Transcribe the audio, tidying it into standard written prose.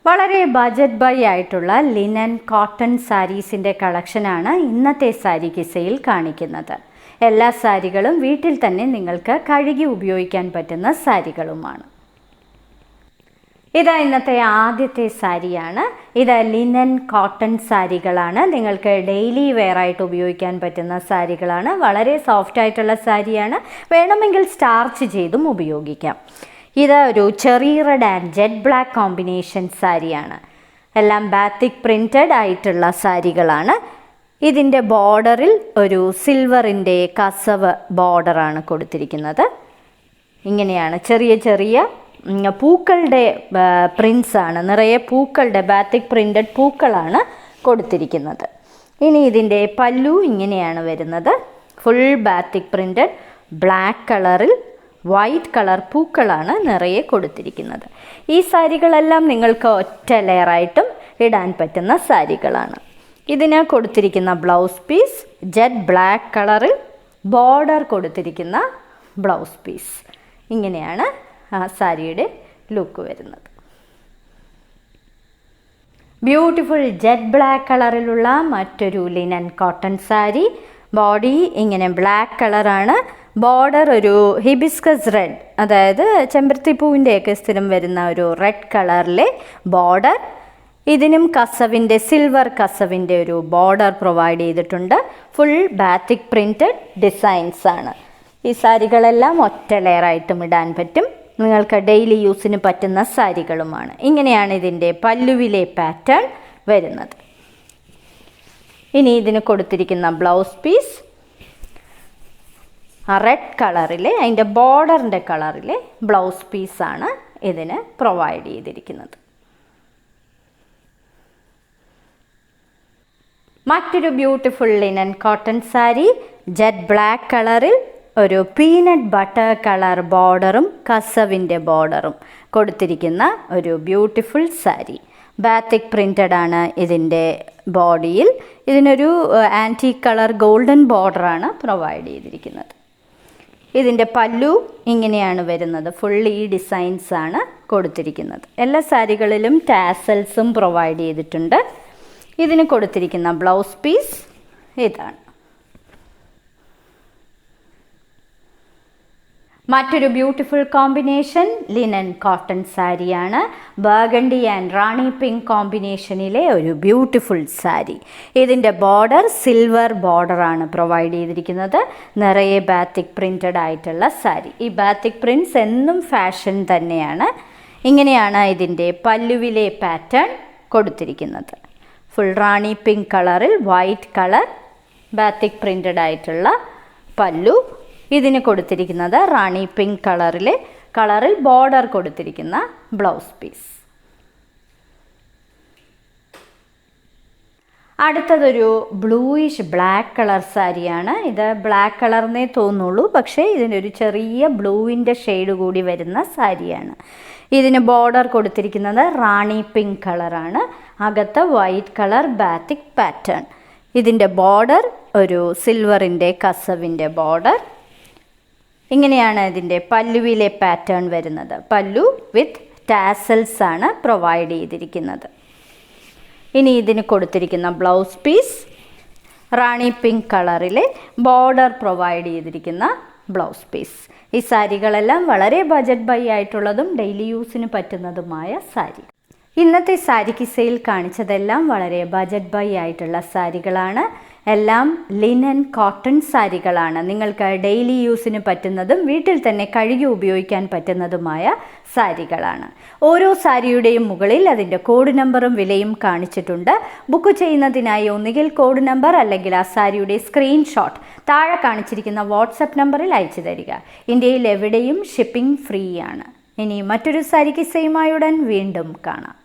വളരെ budget by ആയിട്ടുള്ള linen cotton സാരീസിൻ്റെ കളക്ഷനാണ് ഇന്നത്തെ സാരി കിസയിൽ കാണിക്കുന്നത്. എല്ലാ സാരികളും വീട്ടിൽ തന്നെ നിങ്ങൾക്ക് കഴുകി ഉപയോഗിക്കാൻ പറ്റുന്ന സാരികളുമാണ്. ഇത് ഇന്നത്തെ ആദ്യത്തെ സാരിയാണ്. ഇത് ലിനൻ കോട്ടൺ സാരികളാണ്. നിങ്ങൾക്ക് ഡെയിലി വെയർ ആയിട്ട് ഉപയോഗിക്കാൻ പറ്റുന്ന സാരികളാണ്. വളരെ സോഫ്റ്റ് ആയിട്ടുള്ള സാരിയാണ്. വേണമെങ്കിൽ സ്റ്റാർച്ച് ചെയ്തും ഉപയോഗിക്കാം. ഇത് ഒരു cherry red and jet black combination സാരിയാണ്. എല്ലാം ബാത്തിക് പ്രിൻറ്റഡ് ആയിട്ടുള്ള സാരികളാണ്. ഇതിൻ്റെ ബോർഡറിൽ ഒരു സിൽവറിൻ്റെ കസവ് ബോർഡറാണ് കൊടുത്തിരിക്കുന്നത്. ഇങ്ങനെയാണ് ചെറിയ ചെറിയ പൂക്കളുടെ പ്രിൻസാണ്, നിറയെ പൂക്കളുടെ ബാത്തിക് പ്രിൻറ്റഡ് പൂക്കളാണ് കൊടുത്തിരിക്കുന്നത്. ഇനി ഇതിൻ്റെ പല്ലു ഇങ്ങനെയാണ് വരുന്നത്. ഫുൾ ബാത്തിക് പ്രിൻറ്റഡ് ബ്ലാക്ക് കളറിൽ വൈറ്റ് കളർ പൂക്കളാണ് നിറയെ കൊടുത്തിരിക്കുന്നത്. ഈ സാരികളെല്ലാം നിങ്ങൾക്ക് ഒറ്റ ലെയറായിട്ടും ഇടാൻ പറ്റുന്ന സാരികളാണ്. ഇതിന് കൊടുത്തിരിക്കുന്ന ബ്ലൗസ് പീസ് ജെറ്റ് ബ്ലാക്ക് കളറിൽ ബോർഡർ കൊടുത്തിരിക്കുന്ന ബ്ലൗസ് പീസ്. ഇങ്ങനെയാണ് ആ സാരിയുടെ ലുക്ക് വരുന്നത്. ബ്യൂട്ടിഫുൾ ജെറ്റ് ബ്ലാക്ക് കളറിലുള്ള മറ്റൊരു ലിനൻ കോട്ടൺ സാരി. ബോഡി ഇങ്ങനെ ബ്ലാക്ക് കളറാണ്. ബോർഡർ ഒരു ഹിബിസ്കസ് റെഡ്, അതായത് ചെമ്പരത്തിപ്പൂവിൻ്റെയൊക്കെ സ്ഥിരം വരുന്ന ഒരു റെഡ് കളറിലെ ബോർഡർ. ഇതിനും കസവിൻ്റെ സിൽവർ കസവിൻ്റെ ഒരു ബോർഡർ പ്രൊവൈഡ് ചെയ്തിട്ടുണ്ട്. ഫുൾ ബാത്തിക് പ്രിൻറ്റഡ് ഡിസൈൻസ് ആണ്. ഈ സാരികളെല്ലാം ഒറ്റ ലെയറായിട്ടും ഇടാൻ പറ്റും. നിങ്ങൾക്ക് ഡെയിലി യൂസിന് പറ്റുന്ന സാരികളുമാണ്. ഇങ്ങനെയാണ് ഇതിൻ്റെ പല്ലുവിലെ പാറ്റേൺ വരുന്നത്. ഇനി ഇതിന് കൊടുത്തിരിക്കുന്ന ബ്ലൗസ് പീസ് റെഡ് കളറിലെ, അതിൻ്റെ ബോർഡറിൻ്റെ കളറിലെ ബ്ലൗസ് പീസാണ് ഇതിന് പ്രൊവൈഡ് ചെയ്തിരിക്കുന്നത്. മറ്റൊരു beautiful linen cotton sari. Jet black കളറിൽ ഒരു പീനട്ട് ബട്ടർ കളർ ബോർഡറും കസവിൻ്റെ ബോർഡറും കൊടുത്തിരിക്കുന്ന ഒരു ബ്യൂട്ടിഫുൾ സാരി. ബാത്തിക് പ്രിൻറ്റഡ് ആണ് ഇതിൻ്റെ ബോഡിയിൽ. ഇതിനൊരു ആൻറ്റീക് കളർ ഗോൾഡൻ ബോർഡറാണ് പ്രൊവൈഡ് ചെയ്തിരിക്കുന്നത്. ഇതിൻ്റെ പല്ലു ഇങ്ങനെയാണ് വരുന്നത്. ഫുൾ ഈ ഡിസൈൻസ് ആണ് കൊടുത്തിരിക്കുന്നത്. എല്ലാ സാരികളിലും ടാസൽസും പ്രൊവൈഡ് ചെയ്തിട്ടുണ്ട്. ഇതിന് കൊടുത്തിരിക്കുന്ന ബ്ലൗസ് പീസ് ഇതാണ്. മറ്റൊരു ബ്യൂട്ടിഫുൾ കോമ്പിനേഷൻ ലിനൻ കോട്ടൺ സാരിയാണ്. ബർഗണ്ടി ആൻഡ് റാണി പിങ്ക് കോമ്പിനേഷനിലെ ഒരു ബ്യൂട്ടിഫുൾ സാരി. ഇതിൻ്റെ ബോർഡർ സിൽവർ ബോർഡറാണ് പ്രൊവൈഡ് ചെയ്തിരിക്കുന്നത്. നിറയെ ബാത്തിക് പ്രിൻറ്റഡ് ആയിട്ടുള്ള സാരി. ഈ ബാത്തിക് പ്രിൻറ്റ്സ് എന്നും ഫാഷൻ തന്നെയാണ്. ഇങ്ങനെയാണ് ഇതിൻ്റെ പല്ലുവിലെ പാറ്റേൺ കൊടുത്തിരിക്കുന്നത്. ഫുൾ റാണി പിങ്ക് കളറിൽ വൈറ്റ് കളർ ബാത്തിക് പ്രിൻറ്റഡ് ആയിട്ടുള്ള പല്ലു. ഇതിന് കൊടുത്തിരിക്കുന്നത് റാണി പിങ്ക് കളറിൽ ബോർഡർ കൊടുത്തിരിക്കുന്ന ബ്ലൗസ് പീസ്. അടുത്തതൊരു ബ്ലൂയിഷ് ബ്ലാക്ക് കളർ സാരിയാണ്. ഇത് ബ്ലാക്ക് കളർന്നേ തോന്നുള്ളൂ, പക്ഷേ ഇതിനൊരു ചെറിയ ബ്ലൂവിൻ്റെ ഷെയ്ഡ് കൂടി വരുന്ന സാരിയാണ്. ഇതിന് ബോർഡർ കൊടുത്തിരിക്കുന്നത് റാണി പിങ്ക് കളറാണ്. അകത്ത് വൈറ്റ് കളർ ബാത്തിക് പാറ്റേൺ. ഇതിൻ്റെ ബോർഡർ ഒരു സിൽവറിൻ്റെ കസവിൻ്റെ ബോർഡർ. ഇങ്ങനെയാണ് ഇതിൻ്റെ പല്ലുവിലെ പാറ്റേൺ വരുന്നത്. പല്ലു വിത്ത് ടാസൽസ് ആണ് പ്രൊവൈഡ് ചെയ്തിരിക്കുന്നത്. ഇനി ഇതിന് കൊടുത്തിരിക്കുന്ന ബ്ലൗസ് പീസ് റാണി പിങ്ക് കളറിലെ ബോർഡർ പ്രൊവൈഡ് ചെയ്തിരിക്കുന്ന ബ്ലൗസ് പീസ്. ഈ സാരികളെല്ലാം വളരെ ബജറ്റ് ബൈ ആയിട്ടുള്ളതും ഡെയിലി യൂസിന് പറ്റുന്നതുമായ സാരി. ഇന്നത്തെ സാരി കിസയിൽ കാണിച്ചതെല്ലാം വളരെ ബജറ്റ് ബൈ ആയിട്ടുള്ള സാരികളാണ്. എല്ലാം ലിനൻ കോട്ടൺ സാരികളാണ്. നിങ്ങൾക്ക് ഡെയിലി യൂസിന് പറ്റുന്നതും വീട്ടിൽ തന്നെ കഴുകി ഉപയോഗിക്കാൻ പറ്റുന്നതുമായ സാരികളാണ്. ഓരോ സാരിയുടെയും മുകളിൽ അതിൻ്റെ കോഡ് നമ്പറും വിലയും കാണിച്ചിട്ടുണ്ട്. ബുക്ക് ചെയ്യുന്നതിനായി ഒന്നുകിൽ കോഡ് നമ്പർ അല്ലെങ്കിൽ ആ സാരിയുടെ സ്ക്രീൻഷോട്ട് താഴെ കാണിച്ചിരിക്കുന്ന വാട്സപ്പ് നമ്പറിൽ അയച്ചു തരിക. ഇന്ത്യയിൽ എവിടെയും ഷിപ്പിംഗ് ഫ്രീ ആണ്. ഇനി മറ്റൊരു സാരി കിസയുമായി ഉടൻ വീണ്ടും കാണാം.